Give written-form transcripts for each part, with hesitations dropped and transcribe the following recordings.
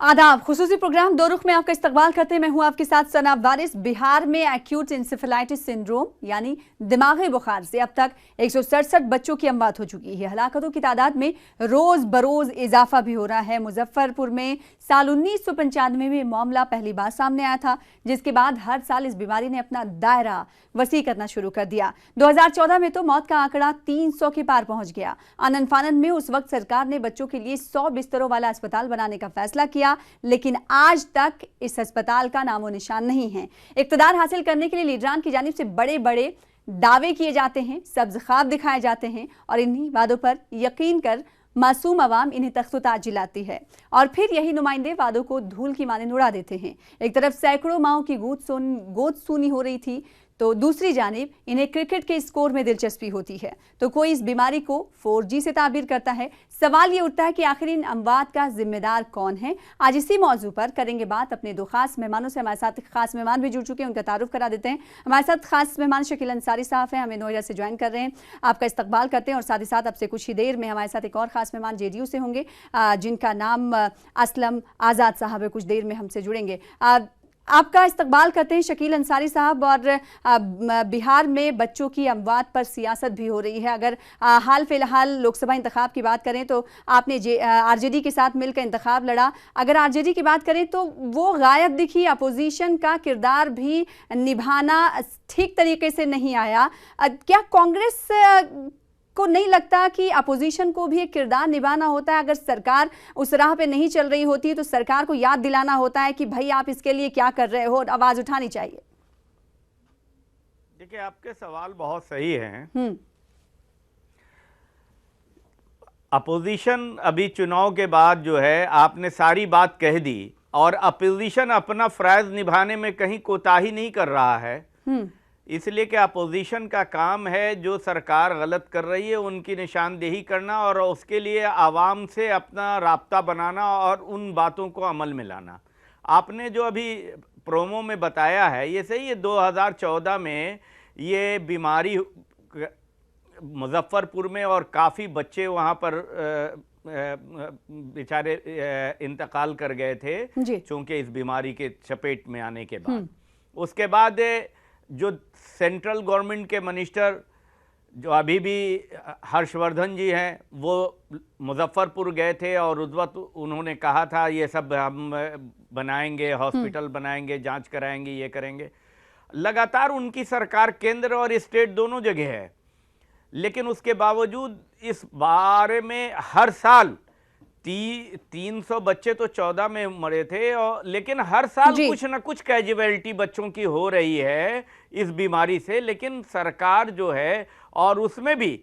आदाब। खुसूसी प्रोग्राम दो रुख में आपका इस्तकबाल करते हैं। मैं हूं आपके साथ सना वारिस। बिहार में एक्यूट इंसेफेलाइटिस सिंड्रोम यानी दिमागी बुखार से अब तक 167 बच्चों की अमवात हो चुकी है। हलाकतों की तादाद में रोज बरोज इजाफा भी हो रहा है। मुजफ्फरपुर में साल 1995 में मामला पहली बार सामने आया था, जिसके बाद हर साल इस बीमारी ने अपना दायरा वसी करना शुरू कर दिया। 2014 में तो मौत का आंकड़ा 300 के पार पहुंच गया। आनन फानन में उस वक्त सरकार ने बच्चों के लिए 100 बिस्तरों वाला अस्पताल बनाने का फैसला किया, लेकिन आज तक इस अस्पताल का नामो निशान नहीं है। इक्तदार हासिल करने के लिए लीडरान की जानिब से बड़े बड़े दावे किए जाते हैं, सब्ज ख्वाब दिखाए जाते हैं और इन्हीं वादों पर यकीन कर मासूम अवाम इन्हें तख्त-ओ-ताज जिलाती है और फिर यही नुमाइंदे वादों को धूल की माने उड़ा देते हैं। एक तरफ सैकड़ों माओं की गोद सूनी हो रही थी, तो दूसरी जानिब इन्हें क्रिकेट के स्कोर में दिलचस्पी होती है। तो कोई इस बीमारी को 4G से ताबीर करता है। सवाल ये उठता है कि आखिर इन अमवात का जिम्मेदार कौन है। आज इसी मौजू पर करेंगे बात अपने दो खास मेहमानों से। हमारे साथ खास मेहमान भी जुड़ चुके हैं, उनका तारुफ करा देते हैं। हमारे साथ खास मेहमान शकील अंसारी साहब हैं, हमें नोएडा से ज्वाइन कर रहे हैं। आपका इस्तकबाल करते हैं और साथ ही साथ अब से कुछ ही देर में हमारे साथ एक और खास मेहमान JDU से होंगे, जिनका नाम असलम आज़ाद साहब है। कुछ देर में हमसे जुड़ेंगे। आपका इस्तकबाल करते हैं शकील अंसारी साहब। और बिहार में बच्चों की अमवात पर सियासत भी हो रही है। अगर हाल फिलहाल लोकसभा इंतखाब की बात करें तो आपने RJD के साथ मिलकर इंतखाब लड़ा। अगर RJD की बात करें तो वो गायब दिखी, अपोजिशन का किरदार भी निभाना ठीक तरीके से नहीं आया। क्या कांग्रेस को नहीं लगता कि अपोजिशन को भी एक किरदार निभाना होता है? अगर सरकार उस राह पे नहीं चल रही होती है तो सरकार को याद दिलाना होता है कि भाई आप इसके लिए क्या कर रहे हो, और आवाज उठानी चाहिए। देखिए, आपके सवाल बहुत सही हैं। अपोजिशन अभी चुनाव के बाद जो है आपने सारी बात कह दी और अपोजिशन अपना फर्ज निभाने में कहीं कोताही नहीं कर रहा है। इसलिए कि अपोजिशन का काम है जो सरकार गलत कर रही है उनकी निशानदेही करना और उसके लिए आवाम से अपना राब्ता बनाना और उन बातों को अमल में लाना। आपने जो अभी प्रोमो में बताया है ये सही है। 2014 में ये बीमारी मुजफ्फरपुर में और काफ़ी बच्चे वहाँ पर बेचारे इंतकाल कर गए थे चूँकि इस बीमारी के चपेट में आने के बाद। उसके बाद जो सेंट्रल गवर्नमेंट के मिनिस्टर जो अभी भी हर्षवर्धन जी हैं वो मुजफ्फरपुर गए थे और उस वक्त उन्होंने कहा था ये सब हम बनाएंगे, हॉस्पिटल बनाएंगे, जांच कराएंगे, ये करेंगे। लगातार उनकी सरकार केंद्र और स्टेट दोनों जगह है, लेकिन उसके बावजूद इस बारे में हर साल 300 बच्चे तो 14 में मरे थे और लेकिन हर साल कुछ ना कुछ कैजुअलिटी बच्चों की हो रही है इस बीमारी से। लेकिन सरकार जो है और उसमें भी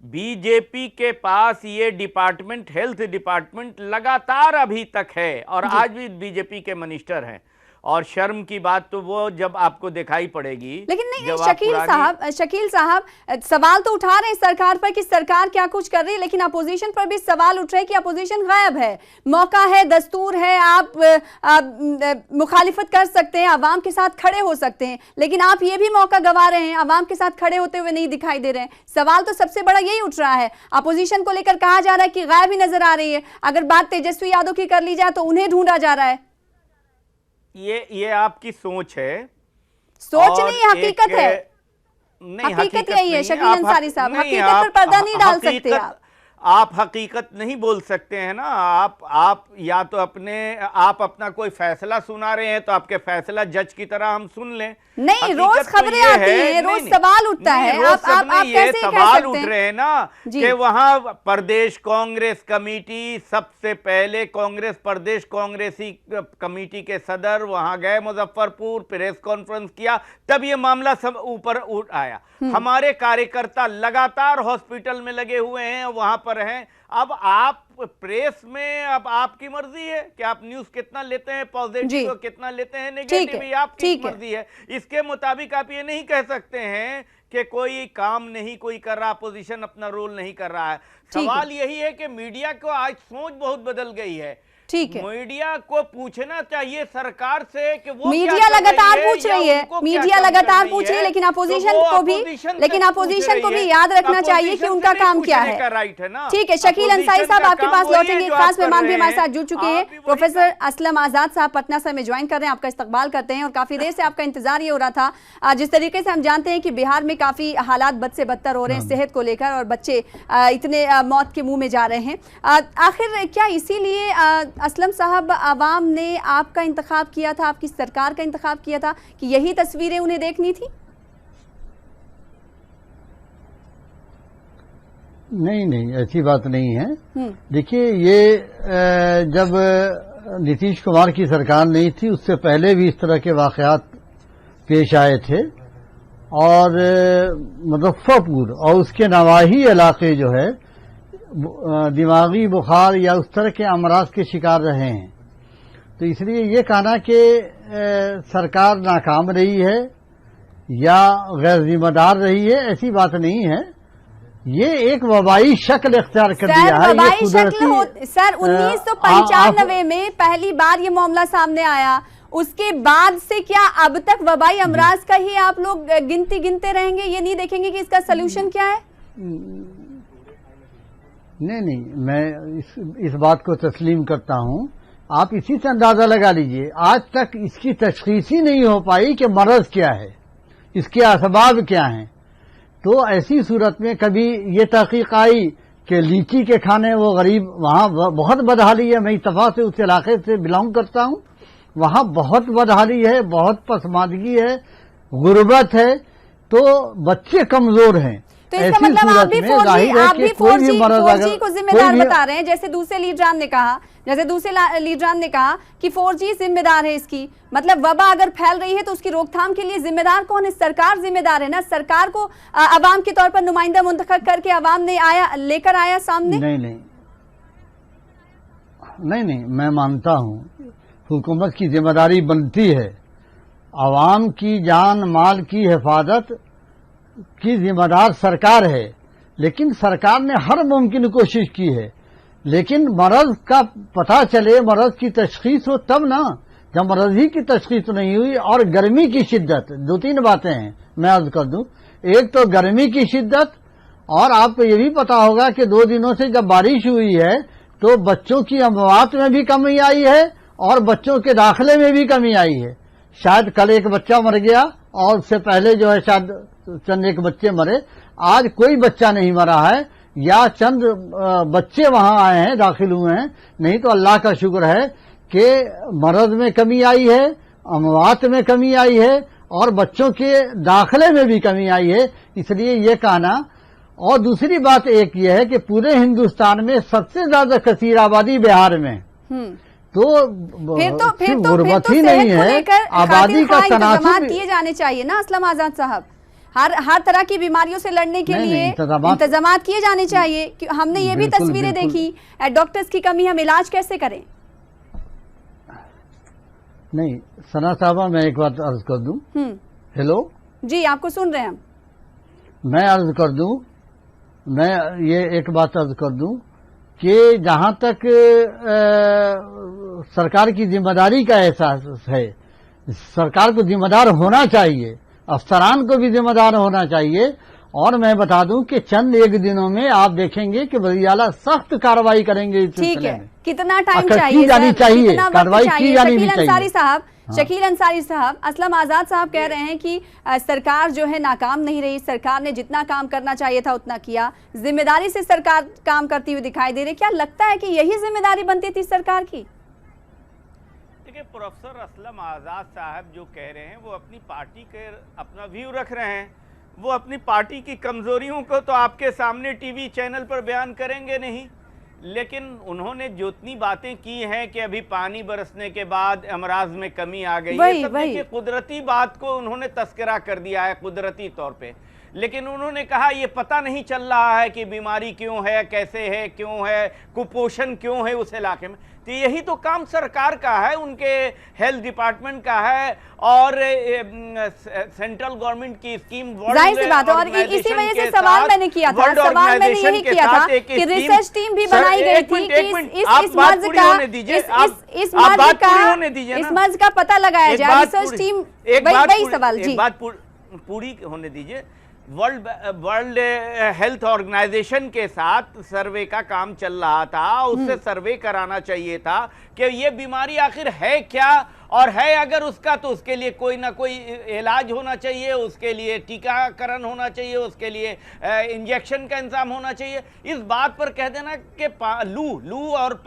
बीजेपी के पास ये डिपार्टमेंट, हेल्थ डिपार्टमेंट लगातार अभी तक है और आज भी बीजेपी के मिनिस्टर हैं। और शर्म की बात तो वो जब आपको दिखाई पड़ेगी। लेकिन नहीं शकील साहब सवाल तो उठा रहे हैं सरकार पर कि सरकार क्या कुछ कर रही है, लेकिन अपोजिशन पर भी सवाल उठ रहे हैं कि अपोजिशन गायब है। मौका है, दस्तूर है, आप मुखालिफत कर सकते हैं, आवाम के साथ खड़े हो सकते हैं, लेकिन आप ये भी मौका गंवा रहे हैं, आवाम के साथ खड़े होते हुए नहीं दिखाई दे रहे हैं। सवाल तो सबसे बड़ा यही उठ रहा है। अपोजिशन को लेकर कहा जा रहा है कि गायब ही नजर आ रही है। अगर बात तेजस्वी यादव की कर ली जाए तो उन्हें ढूंढा जा रहा है। ये आपकी सोच है। सोच नहीं, हकीकत है। नहीं, हकीकत यही है शकील अंसारी साहब। हकीकत पर पर्दा नहीं डाल सकते आप हकीकत नहीं बोल सकते हैं ना। आप या तो आप अपना कोई फैसला सुना रहे हैं तो आपके फैसला जज की तरह हम सुन लें। नहीं, रोज खबरें आती हैं, रोज सवाल उठता है। आप कैसे सवाल उठ रहे हैं ना कि वहां प्रदेश कांग्रेस कमेटी, सबसे पहले कांग्रेस प्रदेश कांग्रेसी कमेटी के सदर वहां गए मुजफ्फरपुर, प्रेस कॉन्फ्रेंस किया, तब ये मामला सब ऊपर उठ आया। हमारे कार्यकर्ता लगातार हॉस्पिटल में लगे हुए हैं, वहां पर हैं। अब आप प्रेस में, अब आपकी मर्जी है कि आप न्यूज कितना लेते हैं, पॉजिटिव कितना लेते हैं, नेगेटिव, ये आपकी मर्जी है। इसके मुताबिक आप ये नहीं कह सकते हैं कि कोई काम नहीं कोई कर रहा, अपोजिशन अपना रोल नहीं कर रहा है। सवाल यही है कि मीडिया को आज सोच बहुत बदल गई है ठीक है, मीडिया को पूछना चाहिए सरकार से कि वो मीडिया लगातार पूछ रही है, मीडिया लगातार पूछ रही है, लेकिन अपोजिशन को भी याद रखना चाहिए कि उनका काम क्या है। राइट है ना। ठीक है, शकील अंसारी साहब आपके पास लौटेंगे। खास मेहमान भी हमारे साथ जुड़ चुके हैं, प्रोफेसर असलम आजाद साहब पटना से हमें ज्वाइन कर रहे हैं, आपका इस्तकबाल करते हैं। और काफी देर से आपका इंतजार ये हो रहा था, जिस तरीके से हम जानते हैं कि बिहार में काफी हालात बद से बदतर हो रहे हैं सेहत को लेकर, और बच्चे इतने मौत के मुंह में जा रहे हैं। आखिर क्या इसीलिए असलम साहब आवाम ने आपका इंतखाब किया था, आपकी सरकार का इंतखाब किया था कि यही तस्वीरें उन्हें देखनी थी? नहीं, ऐसी बात नहीं है। देखिए, ये जब नीतीश कुमार की सरकार नहीं थी उससे पहले भी इस तरह के वाकयात पेश आए थे, और मुजफ्फरपुर और उसके नवाही इलाके जो है दिमागी बुखार या उस तरह के अमराज के शिकार रहे हैं। तो इसलिए ये कहना कि सरकार नाकाम रही है या गैर जिम्मेदार रही है, ऐसी बात नहीं है। ये एक वबाई शक्ल इख्तियार कर दिया है। वबाई शक्ल सर 1995 में पहली बार ये मामला सामने आया, उसके बाद से क्या अब तक वबाई अमराज का ही आप लोग गिनते रहेंगे? ये नहीं देखेंगे कि इसका सलूशन क्या है? नहीं, मैं इस बात को तस्लीम करता हूं। आप इसी से अंदाजा लगा लीजिए, आज तक इसकी तशखीस ही नहीं हो पाई कि मर्ज क्या है, इसके असबाब क्या हैं। तो ऐसी सूरत में कभी ये तहकीक आई कि लीची के खाने वो गरीब, वहाँ बहुत बदहाली है। मैं इत्तफाक से उस इलाके से बिलोंग करता हूँ, वहाँ बहुत बदहाली है, बहुत पसमानदगी है, गुर्बत है, तो बच्चे कमजोर हैं। तो इसका मतलब आप भी 4G को जिम्मेदार बता रहे हैं, जैसे दूसरे लीडरान ने कहा कि 4G जिम्मेदार है इसकी। मतलब वबा अगर फैल रही है तो उसकी रोकथाम के लिए जिम्मेदार कौन है? सरकार जिम्मेदार है ना। सरकार को अवाम के तौर पर नुमाइंदा मुंतखब करके अवाम ने लेकर आया सामने। नहीं, मैं मानता हूँ हुकूमत की जिम्मेदारी बनती है, अवाम की जान माल की हिफाजत की जिम्मेदार सरकार है। लेकिन सरकार ने हर मुमकिन कोशिश की है, लेकिन मर्ज का पता चले, मर्ज की तशखीस हो तब ना। जब मर्ज ही की तशखीस नहीं हुई, और गर्मी की शिद्दत, 2-3 बातें हैं मैं अर्ज कर दूं। एक तो गर्मी की शिद्दत, और आपको ये भी पता होगा कि 2 दिनों से जब बारिश हुई है तो बच्चों की अमवात में भी कमी आई है और बच्चों के दाखिले में भी कमी आई है। शायद कल एक बच्चा मर गया, और उससे पहले जो है शायद चंद एक बच्चे मरे। आज कोई बच्चा नहीं मरा है, या चंद बच्चे वहां आए हैं, दाखिल हुए हैं। नहीं तो अल्लाह का शुक्र है कि मरद में कमी आई है, अमवात में कमी आई है, और बच्चों के दाखिले में भी कमी आई है। इसलिए ये कहना। और दूसरी बात एक ये है कि पूरे हिंदुस्तान में सबसे ज्यादा कसीर आबादी बिहार में, तो गुर्बत ही नहीं है, आबादी का तनासुब किए जाने चाहिए ना असलम आजाद साहब। हर तरह की बीमारियों से लड़ने के लिए इंतजामात किए जाने चाहिए। हमने ये भी तस्वीरें देखी, डॉक्टर्स की कमी, हम इलाज कैसे करें? नहीं सना साहबा, मैं एक बात अर्ज कर दूं। हेलो जी, आपको सुन रहे हैं हम। मैं अर्ज कर दूं, मैं ये एक बात अर्ज कर दूं कि जहां तक सरकार की जिम्मेदारी का एहसास है, सरकार को जिम्मेदार होना चाहिए, अफसरान को भी जिम्मेदार होना चाहिए। और मैं बता दूं कि चंद एक दिनों में आप देखेंगे कि वज़ीर-ए-आला सख्त कार्रवाई करेंगे इस सिलसिले में। कितना टाइम चाहिए? कार्रवाई की जानी चाहिए। शकील अंसारी साहब, असलम आजाद साहब कह रहे हैं कि सरकार जो है नाकाम नहीं रही, सरकार ने जितना काम करना चाहिए था उतना किया, जिम्मेदारी से सरकार काम करती हुई दिखाई दे रही। क्या लगता है कि यही जिम्मेदारी बनती थी सरकार की? देखिए, प्रोफेसर असलम आजाद साहब जो कह रहे हैं वो अपनी पार्टी के अपना व्यू रख रहे हैं। वो अपनी पार्टी की कमजोरियों को तो आपके सामने टीवी चैनल पर बयान करेंगे नहीं, लेकिन उन्होंने जितनी बातें की हैं कि अभी पानी बरसने के बाद अमराज में कमी आ गई, ये सब देखिए कुदरती बात को उन्होंने तस्करा कर दिया है कुदरती तौर पे। लेकिन उन्होंने कहा ये पता नहीं चल रहा है कि बीमारी क्यों है, कैसे है, क्यों है, कुपोषण क्यों है उस इलाके में। तो यही तो काम सरकार का है, उनके हेल्थ डिपार्टमेंट का है और सेंट्रल गवर्नमेंट की स्कीम जाहिर सी बात है। और इसी वजह से सवाल मैंने किया था, सवाल मैंने यही किया था कि रिसर्च टीम भी बनाई गई थी कि इस मर्ज का पता लगाया जाए, रिसर्च टीम। वही सवाल जी, एक बात पूरी होने दीजिए। वर्ल्ड हेल्थ ऑर्गेनाइजेशन के साथ सर्वे का काम चल रहा था, उससे सर्वे कराना चाहिए था कि ये बीमारी आखिर है क्या, और है अगर उसका तो उसके लिए कोई ना कोई इलाज होना चाहिए, उसके लिए टीकाकरण होना चाहिए, उसके लिए इंजेक्शन का इंतजाम होना चाहिए। इस बात पर कह देना कि लू और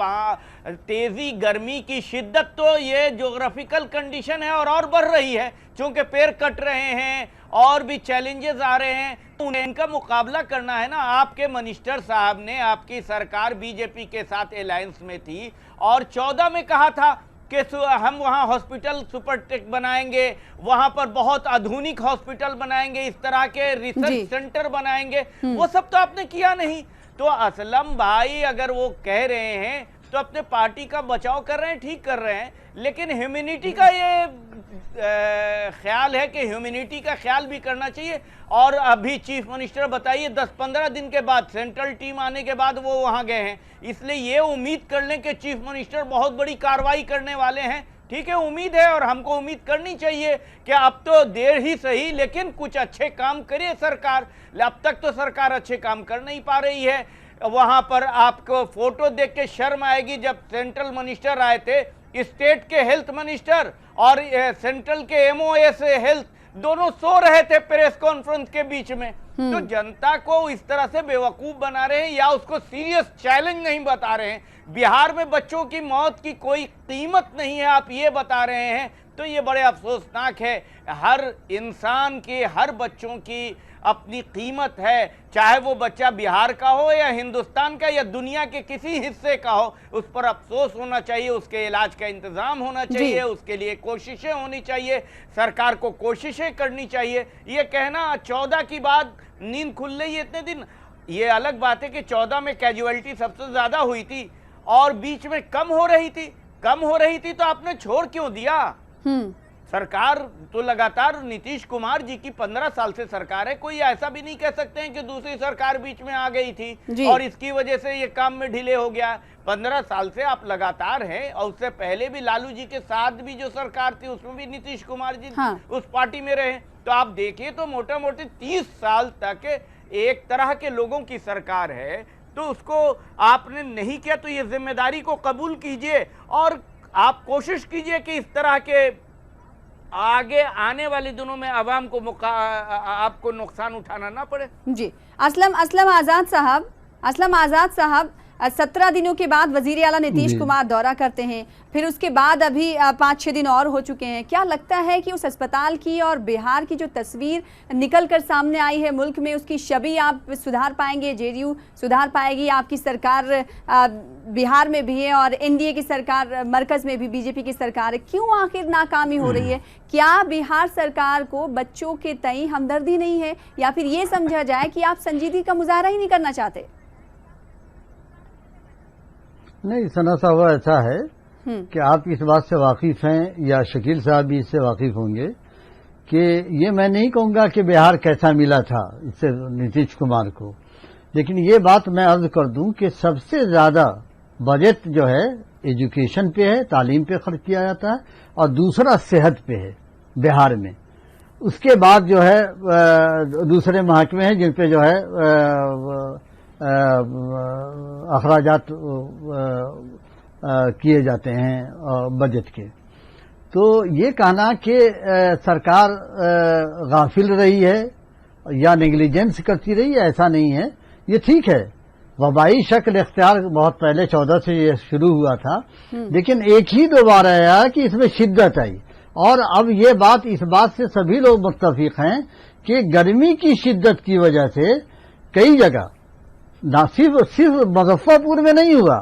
तेजी गर्मी की शिद्दत तो ये ज्योग्राफिकल कंडीशन है और बढ़ रही है, क्योंकि पेड़ कट रहे हैं और भी चैलेंजेस आ रहे हैं, उन्हें इनका मुकाबला करना है ना। आपके मिनिस्टर साहब ने, आपकी सरकार बीजेपी के साथ अलायंस में थी और 14 में कहा था कि हम वहां हॉस्पिटल सुपरटेक बनाएंगे, वहां पर बहुत आधुनिक हॉस्पिटल बनाएंगे, इस तरह के रिसर्च सेंटर बनाएंगे। वो सब तो आपने किया नहीं। तो असलम भाई अगर वो कह रहे हैं तो अपने पार्टी का बचाव कर रहे हैं, ठीक कर रहे हैं, लेकिन ह्यूमैनिटी का ये ख्याल है कि ह्यूमैनिटी का ख्याल भी करना चाहिए। और अभी चीफ मिनिस्टर बताइए 10-15 दिन के बाद, सेंट्रल टीम आने के बाद वो वहां गए हैं, इसलिए ये उम्मीद कर लें कि चीफ मिनिस्टर बहुत बड़ी कार्रवाई करने वाले हैं। ठीक है, उम्मीद है और हमको उम्मीद करनी चाहिए कि अब तो देर ही सही लेकिन कुछ अच्छे काम करे सरकार। अब तक तो सरकार अच्छे काम कर नहीं पा रही है। वहां पर आपको फोटो देख के शर्म आएगी, जब सेंट्रल मिनिस्टर आए थे, स्टेट के हेल्थ मिनिस्टर और सेंट्रल के एमओएस हेल्थ दोनों सो रहे थे प्रेस कॉन्फ्रेंस के बीच में। तो जनता को इस तरह से बेवकूफ बना रहे हैं या उसको सीरियस चैलेंज नहीं बता रहे हैं। बिहार में बच्चों की मौत की कोई कीमत नहीं है, आप ये बता रहे हैं, तो ये बड़े अफसोसनाक है। हर इंसान की, हर बच्चों की अपनी कीमत है, चाहे वो बच्चा बिहार का हो या हिंदुस्तान का या दुनिया के किसी हिस्से का हो, उस पर अफसोस होना चाहिए, उसके इलाज का इंतजाम होना चाहिए, उसके लिए कोशिशें होनी चाहिए, सरकार को कोशिशें करनी चाहिए। ये कहना 14 की बाद नींद खुल रही है इतने दिन, ये अलग बात है कि 14 में कैजुअलिटी सबसे ज्यादा हुई थी और बीच में कम हो रही थी तो आपने छोड़ क्यों दिया? सरकार तो लगातार, नीतीश कुमार जी की 15 साल से सरकार है, कोई ऐसा भी नहीं कह सकते हैं कि दूसरी सरकार बीच में आ गई थी और इसकी वजह से ये काम में डिले हो गया। 15 साल से आप लगातार हैं और उससे पहले भी लालू जी के साथ भी जो सरकार थी उसमें भी नीतीश कुमार जी उस पार्टी में रहे। तो आप देखिए तो मोटा मोटी 30 साल तक एक तरह के लोगों की सरकार है, तो उसको आपने नहीं किया। तो ये जिम्मेदारी को कबूल कीजिए और आप कोशिश कीजिए कि इस तरह के आगे आने वाले दिनों में आवाम को आपको नुकसान उठाना ना पड़े। जी, असलम आजाद साहब 17 दिनों के बाद वजीर आला नीतीश कुमार दौरा करते हैं, फिर उसके बाद अभी 5-6 दिन और हो चुके हैं। क्या लगता है कि उस अस्पताल की और बिहार की जो तस्वीर निकल कर सामने आई है मुल्क में, उसकी छवि आप सुधार पाएंगे, जेडीयू सुधार पाएगी? आपकी सरकार बिहार में भी है और एनडीए की सरकार मरकज में भी बीजेपी की सरकार है, क्यों आखिर नाकामी हो रही है? क्या बिहार सरकार को बच्चों के तई हमदर्दी नहीं है या फिर ये समझा जाए कि आप संजीदगी का मुजाहरा ही नहीं करना चाहते? नहीं, सना साहब ऐसा है कि आप इस बात से वाकिफ हैं या शकील साहब भी इससे वाकिफ होंगे कि ये मैं नहीं कहूंगा कि बिहार कैसा मिला था इससे नीतीश कुमार को, लेकिन ये बात मैं अर्ज कर दूं कि सबसे ज्यादा बजट जो है एजुकेशन पे है, तालीम पे खर्च किया जाता है और दूसरा सेहत पे है बिहार में। उसके बाद जो है दूसरे महकमे हैं जिन पे जो है अखराजात किए जाते हैं बजट के। तो ये कहना कि सरकार गाफिल रही है या नेग्लिजेंस करती रही है, ऐसा नहीं है। ये ठीक है, वबाई शक्ल इख्तियार बहुत पहले 14 से ये शुरू हुआ था, लेकिन एक ही दो बार आया कि इसमें शिद्दत आई। और अब ये बात, इस बात से सभी लोग मुत्तफिक हैं कि गर्मी की शिद्दत की वजह से कई जगह, ना सिर्फ मुजफ्फरपुर में नहीं हुआ,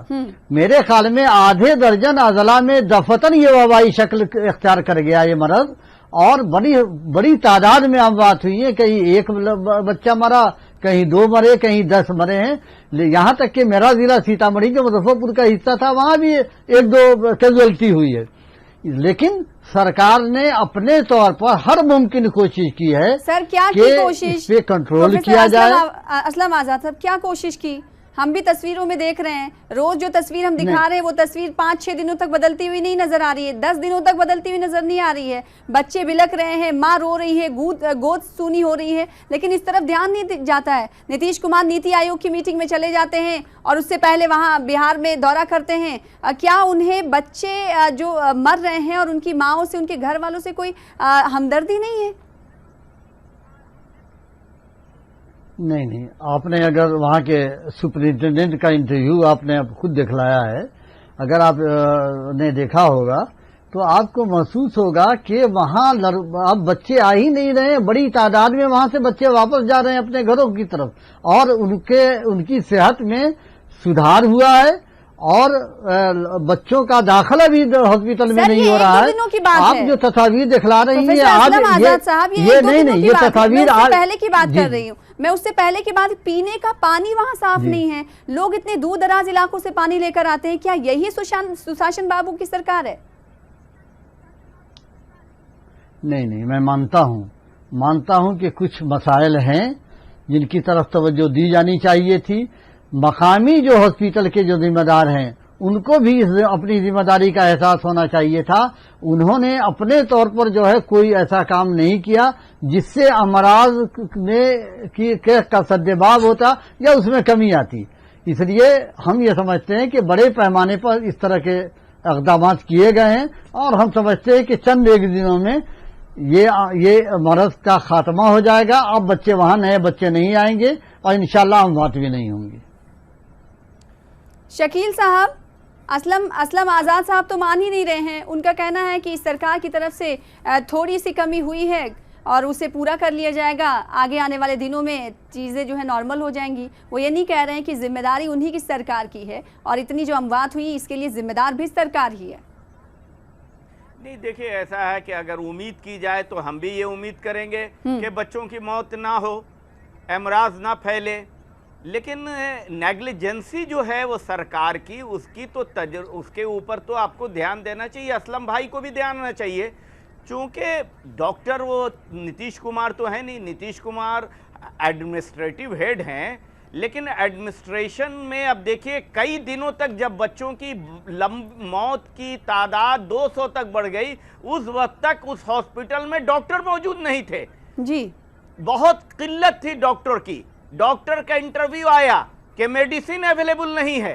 मेरे ख्याल में आधे दर्जन अजला में दफतन ये वबाई शक्ल इख्तियार कर गया ये मरज, और बड़ी बड़ी तादाद में अमवात हुई है। कहीं एक बच्चा मरा, कहीं 2 मरे, कहीं 10 मरे हैं। यहाँ तक कि मेरा जिला सीतामढ़ी जो मुजफ्फरपुर का हिस्सा था, वहां भी 1-2 कैजुअलिटी हुई है। लेकिन सरकार ने अपने तौर पर हर मुमकिन कोशिश की है। सर क्या की कोशिश? इस पे कंट्रोल किया जाए। असलम आजाद साहब, क्या कोशिश की? हम भी तस्वीरों में देख रहे हैं, रोज जो तस्वीर हम दिखा रहे हैं वो तस्वीर 5-6 दिनों तक बदलती हुई नहीं नजर आ रही है, 10 दिनों तक बदलती हुई नजर नहीं आ रही है। बच्चे बिलक रहे हैं, माँ रो रही है, गोद सूनी हो रही है, लेकिन इस तरफ ध्यान नहीं जाता है। नीतीश कुमार नीति आयोग की मीटिंग में चले जाते हैं और उससे पहले वहाँ बिहार में दौरा करते हैं। क्या उन्हें बच्चे जो मर रहे हैं और उनकी माओ से, उनके घर वालों से कोई हमदर्दी नहीं है? नहीं, आपने अगर वहाँ के सुपरिंटेंडेंट का इंटरव्यू आपने खुद दिखलाया है, अगर आप ने देखा होगा तो आपको महसूस होगा कि वहाँ अब बच्चे आ ही नहीं रहे हैं। बड़ी तादाद में वहाँ से बच्चे वापस जा रहे हैं अपने घरों की तरफ, और उनकी सेहत में सुधार हुआ है और बच्चों का दाखिला भी हॉस्पिटल में नहीं हो रहा है। आप जो तस्वीर दिखला रही हैं आज, ये नहीं, ये तस्वीर आज पहले की बात कर रही हूँ मैं। उससे पहले की बात, पीने का पानी वहाँ साफ नहीं है, लोग इतने दूर दराज इलाकों से पानी लेकर आते हैं। क्या यही सुशासन बाबू की सरकार है? नहीं, मैं मानता हूँ कि कुछ मसाइल हैं जिनकी तरफ तवज्जो दी जानी चाहिए थी। मकामी जो हॉस्पिटल के जो जिम्मेदार हैं उनको भी अपनी जिम्मेदारी का एहसास होना चाहिए था। उन्होंने अपने तौर पर जो है कोई ऐसा काम नहीं किया जिससे अमराज का सद्देबाब होता या उसमें कमी आती। इसलिए हम ये समझते हैं कि बड़े पैमाने पर इस तरह के इक़दाम किए गए हैं और हम समझते हैं कि चंद एक दिनों में ये मरज का खात्मा हो जाएगा। अब बच्चे वहां नए बच्चे नहीं आएंगे और इंशाल्लाह अमवात भी नहीं होंगी। शकील साहब, असलम आज़ाद साहब तो मान ही नहीं रहे हैं। उनका कहना है कि सरकार की तरफ से थोड़ी सी कमी हुई है और उसे पूरा कर लिया जाएगा, आगे आने वाले दिनों में चीज़ें जो है नॉर्मल हो जाएंगी। वो ये नहीं कह रहे हैं कि जिम्मेदारी उन्हीं की सरकार की है और इतनी जो अमवात हुई इसके लिए जिम्मेदार भी सरकार ही है। नहीं, देखिए ऐसा है कि अगर उम्मीद की जाए तो हम भी ये उम्मीद करेंगे कि बच्चों की मौत ना हो, एमराज ना फैले, लेकिन नेग्लिजेंसी जो है वो सरकार की, उसकी तो उसके ऊपर तो आपको ध्यान देना चाहिए। असलम भाई को भी ध्यान देना चाहिए, चूँकि डॉक्टर वो नीतीश कुमार तो है नहीं, नीतीश कुमार एडमिनिस्ट्रेटिव हेड हैं, लेकिन एडमिनिस्ट्रेशन में अब देखिए कई दिनों तक जब बच्चों की मौत की तादाद 200 तक बढ़ गई, उस वक्त तक उस हॉस्पिटल में डॉक्टर मौजूद नहीं थे जी। बहुत किल्लत थी डॉक्टर की। डॉक्टर का इंटरव्यू आया कि मेडिसिन अवेलेबल नहीं है,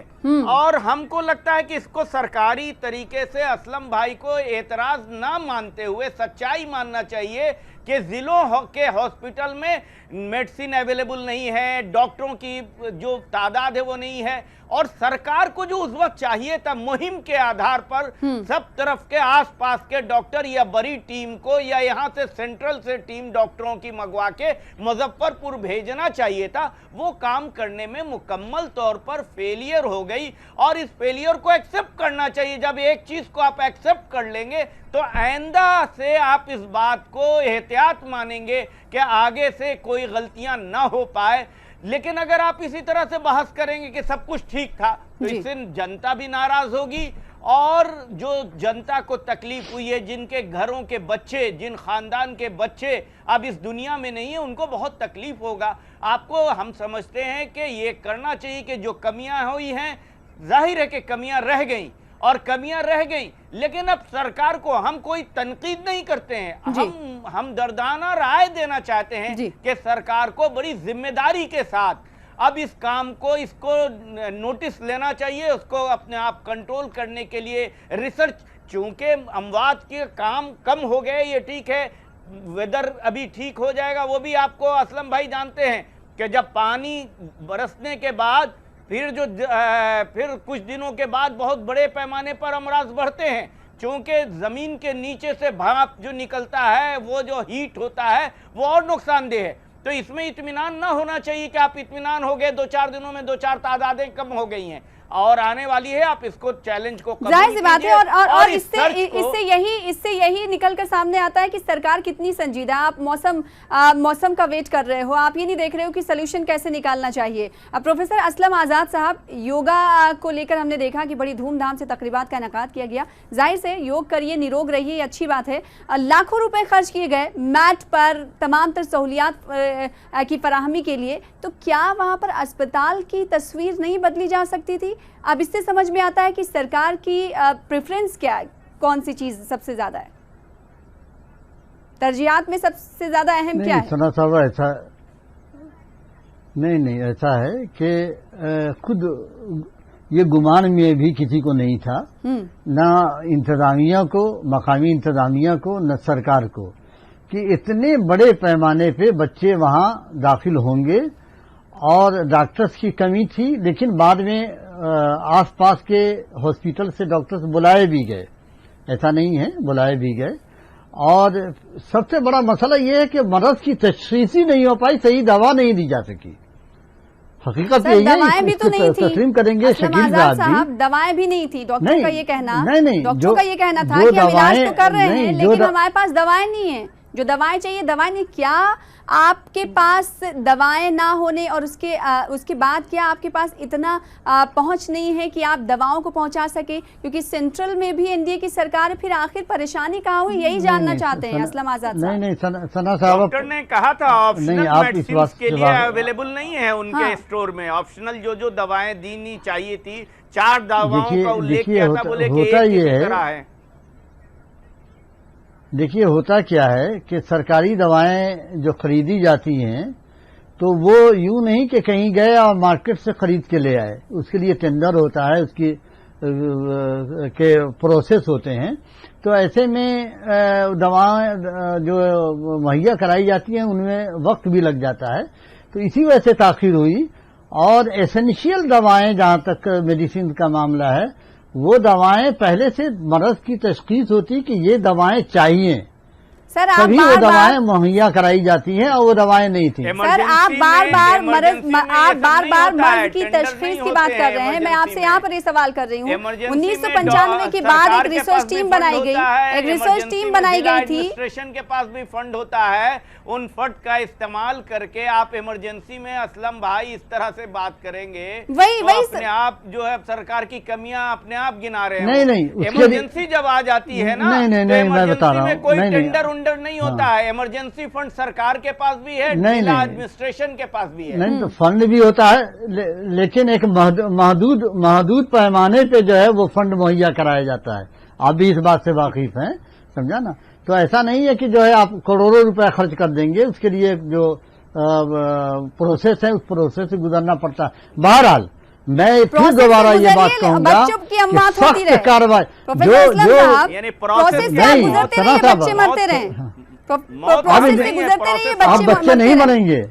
और हमको लगता है कि इसको सरकारी तरीके से असलम भाई को एतराज ना मानते हुए सच्चाई मानना चाहिए कि जिलों के हॉस्पिटल में मेडिसिन अवेलेबल नहीं है, डॉक्टरों की जो तादाद है वो नहीं है, और सरकार को जो उस वक्त चाहिए था मुहिम के आधार पर सब तरफ के आसपास के डॉक्टर या बड़ी टीम को या यहाँ से सेंट्रल से टीम डॉक्टरों की मंगवा के मुजफ्फरपुर भेजना चाहिए था, वो काम करने में मुकम्मल तौर पर फेलियर हो गई। और इस फेलियर को एक्सेप्ट करना चाहिए। जब एक चीज को आप एक्सेप्ट कर लेंगे तो आइंदा से आप इस बात को एहतियात मानेंगे कि आगे से कोई गलतियां ना हो पाए। लेकिन अगर आप इसी तरह से बहस करेंगे कि सब कुछ ठीक था तो इससे जनता भी नाराज होगी, और जो जनता को तकलीफ हुई है, जिनके घरों के बच्चे, जिन खानदान के बच्चे अब इस दुनिया में नहीं है, उनको बहुत तकलीफ होगा। आपको हम समझते हैं कि ये करना चाहिए कि जो कमियां हुई हैं, जाहिर है कि कमियां रह गई और कमियां रह गई, लेकिन अब सरकार को हम कोई तनकीद नहीं करते हैं, हम दर्दाना राय देना चाहते हैं कि सरकार को बड़ी जिम्मेदारी के साथ अब इस काम को, इसको नोटिस लेना चाहिए, उसको अपने आप कंट्रोल करने के लिए रिसर्च, चूंकि अमवात के काम कम हो गए, ये ठीक है, वेदर अभी ठीक हो जाएगा, वो भी आपको असलम भाई जानते हैं कि जब पानी बरसने के बाद फिर कुछ दिनों के बाद बहुत बड़े पैमाने पर अमराज बढ़ते हैं, क्योंकि जमीन के नीचे से भाप जो निकलता है, वो जो हीट होता है वो और नुकसानदेह है। तो इसमें इत्मीनान ना होना चाहिए कि आप इत्मीनान हो गए 2-4 दिनों में 2-4 तादादें कम हो गई हैं। और आने वाली है, आप इसको चैलेंज को जाहिर सी बात है। और इससे यही निकल कर सामने आता है कि सरकार कितनी संजीदा। आप मौसम का वेट कर रहे हो, आप ये नहीं देख रहे हो कि सोल्यूशन कैसे निकालना चाहिए। अब प्रोफेसर असलम आजाद साहब, योगा को लेकर हमने देखा कि बड़ी धूमधाम से तकरीबात का इनेकाद किया गया। जाहिर से योग करिए, निरोग रहिए, अच्छी बात है। लाखों रुपए खर्च किए गए मैट पर, तमाम तर सहूलियात की फराहमी के लिए, तो क्या वहां पर अस्पताल की तस्वीर नहीं बदली जा सकती थी? अब इससे समझ में आता है कि सरकार की प्रेफरेंस क्या है, कौन सी चीज सबसे ज्यादा है, तरजीहात में सबसे ज्यादा अहम क्या है? सना साहब, ऐसा नहीं ऐसा है कि खुद ये गुमान में भी किसी को नहीं था, ना इंतजामिया को, मकामी इंतजामिया को, न सरकार को, कि इतने बड़े पैमाने पे बच्चे वहां दाखिल होंगे। और डॉक्टर्स की कमी थी, लेकिन बाद में आसपास के हॉस्पिटल से डॉक्टर्स बुलाए भी गए, ऐसा नहीं है, बुलाए भी गए। और सबसे बड़ा मसला यह है कि मरज की तशखीस ही नहीं हो पाई, सही दवा नहीं दी जा सकी। हकीकत यही है, दवाएं भी तो नहीं थी, तस्लीम करेंगे शकील साहब, दवाएं भी नहीं थी। डॉक्टर का ये कहना, डॉक्टर का ये कहना था कि हम इलाज तो कर रहे हैं, लेकिन हमारे पास दवाएं नहीं है, जो दवाएं चाहिए दवाएं नहीं। क्या आपके पास दवाएं ना होने और उसके बाद क्या आपके पास इतना पहुंच नहीं है कि आप दवाओं को पहुंचा सके? क्योंकि सेंट्रल में भी एनडीए की सरकार, फिर आखिर परेशानी कहाँ हुई, यही जानना चाहते हैं असलम आजाद साहब। नहीं सना साहब, डॉक्टर ने कहा था ऑप्शनल मेडिसिन के लिए अवेलेबल नहीं है उनके स्टोर में। ऑप्शनल जो दवाएं देनी चाहिए थी, 4 दवाओं का उल्लेख किया था, बोले कि एक है। देखिए, होता क्या है कि सरकारी दवाएं जो खरीदी जाती हैं, तो वो यूं नहीं कि कहीं गए और मार्केट से खरीद के ले आए। उसके लिए टेंडर होता है, उसकी के प्रोसेस होते हैं। तो ऐसे में दवाएं जो मुहैया कराई जाती हैं, उनमें वक्त भी लग जाता है। तो इसी वजह से ताखीर हुई। और एसेंशियल दवाएं, जहां तक मेडिसिन का मामला है, वो दवाएं पहले से मरज की तशखीस होती कि ये दवाएं चाहिए, सर, तभी वो दवाएं मुहैया कराई जाती हैं, और वो दवाएं नहीं थी। सर, आप बार बार मर्ज की तशखीस की बात कर रहे हैं। मैं आपसे यहाँ पर ये सवाल कर रही हूँ, 1995 के बाद एक रिसर्च टीम बनाई गई, एक रिसर्च टीम बनाई गई थी। एडमिनिस्ट्रेशन के पास भी फंड होता है, उन फंड का इस्तेमाल करके आप इमरजेंसी में, असलम भाई, इस तरह से बात करेंगे वही अपने आप जो है सरकार की कमियां अपने आप गिना रहे हैं। नहीं, इमरजेंसी जब आ जाती है ना, नहीं, मैं बता रहा हूँ, कोई टेंडर नहीं होता है। इमरजेंसी फंड सरकार के पास भी है, एडमिनिस्ट्रेशन के पास भी है। नहीं, तो फंड भी होता है, लेकिन एक महदूद पैमाने पे जो है वो फंड मुहैया कराया जाता है। आप भी इस बात से वाकिफ हैं, समझा ना? तो ऐसा नहीं है कि जो है आप करोड़ों रुपए खर्च कर देंगे, उसके लिए जो प्रोसेस है, उस प्रोसेस से गुजरना पड़ता है। बहरहाल, मैं फिर दोबारा ये बात कहूंगा कि सख्त कार्रवाई अब बच्चे नहीं मरेंगे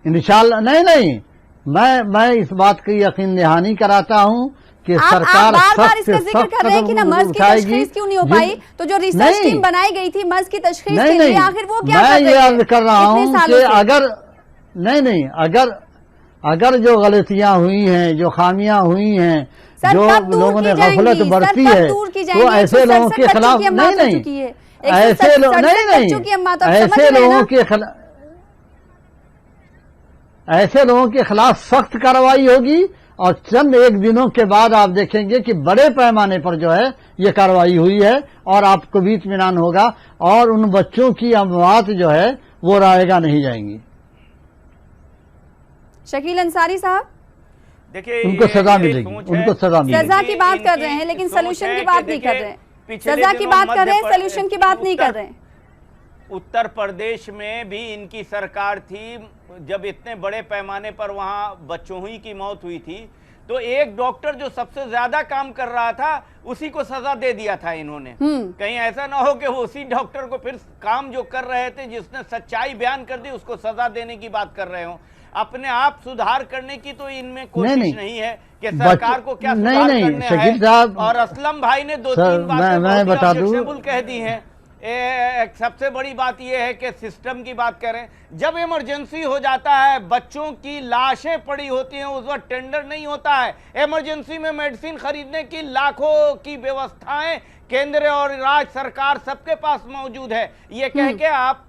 इंशाल्लाह। नहीं, मैं इस बात की यकीन दहानी कराता हूँ कि सरकार बार इसका जिक्र कर रहे हैं कि ना मर्ज की तशखीस क्यों नहीं हो पाई। तो जो रिसर्च टीम बनाई गई थी मर्ज की तशखीस के लिए, आखिर वो क्या कर रही है? मैं ये कर रहा हूँ कि अगर जो गलतियां हुई हैं, जो खामियां हुई हैं, जो लोगों ने गफलत बरती है, तो ऐसे लोगों के खिलाफ ऐसे लोगों के खिलाफ सख्त कार्रवाई होगी। और चंद एक दिनों के बाद आप देखेंगे कि बड़े पैमाने पर जो है ये कार्रवाई हुई है, और आपको भी इत्मीनान होगा, और उन बच्चों की अमवात जो है वो रायगा नहीं जाएंगी। शकील अंसारी साहब, देखिए, उनको सजा मिलेगी, उनको सजा मिलेगी। सजा की बात कर रहे हैं, लेकिन सोल्यूशन की बात नहीं कर रहे हैं। सजा की बात कर रहे हैं, सोल्यूशन की बात नहीं कर रहे हैं। उत्तर प्रदेश में भी इनकी सरकार थी, जब इतने बड़े पैमाने पर वहां बच्चों ही की मौत हुई थी, तो एक डॉक्टर जो सबसे ज्यादा काम कर रहा था उसी को सजा दे दिया था इन्होंने। कहीं ऐसा ना हो कि वो उसी डॉक्टर को फिर काम जो कर रहे थे, जिसने सच्चाई बयान कर दी, उसको सजा देने की बात कर रहे हो। अपने आप सुधार करने की तो इनमें कोशिश नहीं है कि सरकार को क्या सुधार करने है। और असलम भाई ने 2-3 बातें कह दी हैं। सबसे बड़ी बात यह है कि सिस्टम की बात करें, जब इमरजेंसी हो जाता है, बच्चों की लाशें पड़ी होती हैं, उस वक्त टेंडर नहीं होता है। इमरजेंसी में मेडिसिन खरीदने की लाखों की व्यवस्थाएं केंद्र और राज्य सरकार सबके पास मौजूद है। ये कह के आप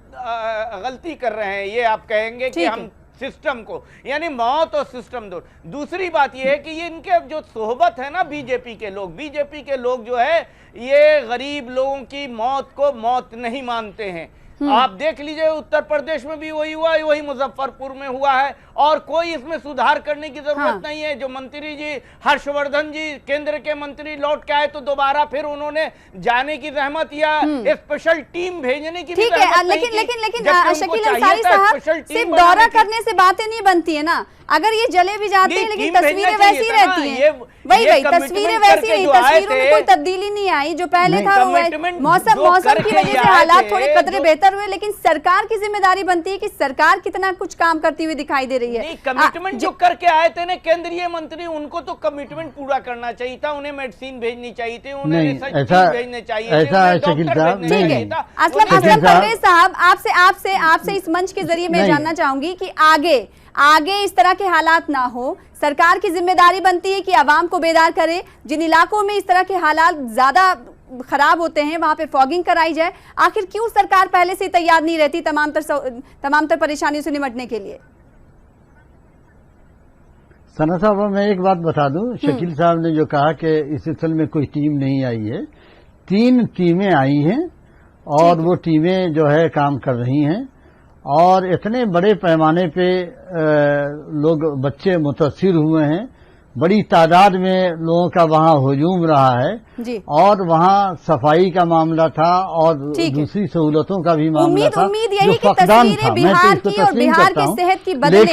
गलती कर रहे हैं। ये आप कहेंगे कि हम सिस्टम को, यानी मौत और सिस्टम दो। दूसरी बात यह है कि ये इनके जो सोहबत है ना बीजेपी के लोग जो है ये गरीब लोगों की मौत को मौत नहीं मानते हैं। आप देख लीजिए उत्तर प्रदेश में भी वही हुआ है, वही मुजफ्फरपुर में हुआ है, और कोई इसमें सुधार करने की जरूरत नहीं है। जो मंत्री जी हर्षवर्धन जी केंद्र के मंत्री लौट के आए तो दोबारा फिर उन्होंने जाने की जहमत या स्पेशल टीम भेजने की ठीक है, लेकिन शकील अंसारी साहब सिर्फ दौरा करने से बातें नहीं बनती है ना। अगर ये जले भी जाते हैं लेकिन तस्वीरें वैसी रहती हैं, वही तस्वीरें वैसी रही, तस्वीरों में कोई तब्दीली नहीं आई। जो पहले था मौसम की वजह से हालात थोड़े कदरे बेहतर हुए, लेकिन सरकार की जिम्मेदारी बनती है कि सरकार कितना कुछ काम करती हुई दिखाई दे रही है। कमिटमेंट जो करके आए थे ना केंद्रीय मंत्री, उनको तो कमिटमेंट पूरा करना चाहिए था। उन्हें मेडिसिन भेजनी चाहिए थी, उन्हें रिसर्च भेजने चाहिए थे, असलम परवेज साहब, आपसे इस मंच के जरिए मैं जानना चाहूंगी कि आगे इस तरह के हालात ना हो, सरकार की जिम्मेदारी बनती है कि आवाम को बेदार करे। जिन इलाकों में इस तरह के हालात ज्यादा खराब होते हैं वहां पे फॉगिंग कराई जाए। आखिर क्यों सरकार पहले से तैयार नहीं रहती तमाम तर परेशानियों से निपटने के लिए? सना साहब, मैं एक बात बता दूं, शकील साहब ने जो कहा कि इस सिलसिले में कोई टीम नहीं आई है, 3 टीमें आई हैं और वो टीमें जो है काम कर रही हैं, और इतने बड़े पैमाने पे लोग बच्चे मुतासिर हुए हैं, बड़ी तादाद में लोगों का वहाँ हुजूम रहा है जी। और वहाँ सफाई का मामला था और दूसरी सहूलतों का भी मामला था। उम्मीद यही कि तस्वीरें बिहार की और बिहार की सेहत की बदलें,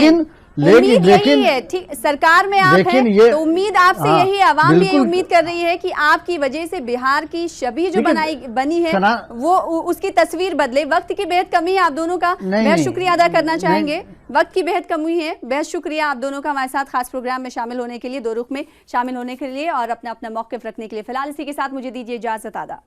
लेकिन ठीक सरकार में आप हैं तो उम्मीद आपसे यही, आवाम भी उम्मीद कर रही है कि आपकी वजह से बिहार की छवि जो बनी है वो उसकी तस्वीर बदले। वक्त की बेहद कमी है, आप दोनों का बेहद शुक्रिया अदा करना चाहेंगे। वक्त की बेहद कमी है, बेहद शुक्रिया आप दोनों का हमारे साथ खास प्रोग्राम में शामिल होने के लिए, दो रुख में शामिल होने के लिए और अपना मौक़िफ़ रखने के लिए। फिलहाल इसी के साथ मुझे दीजिए इजाजत। आदा।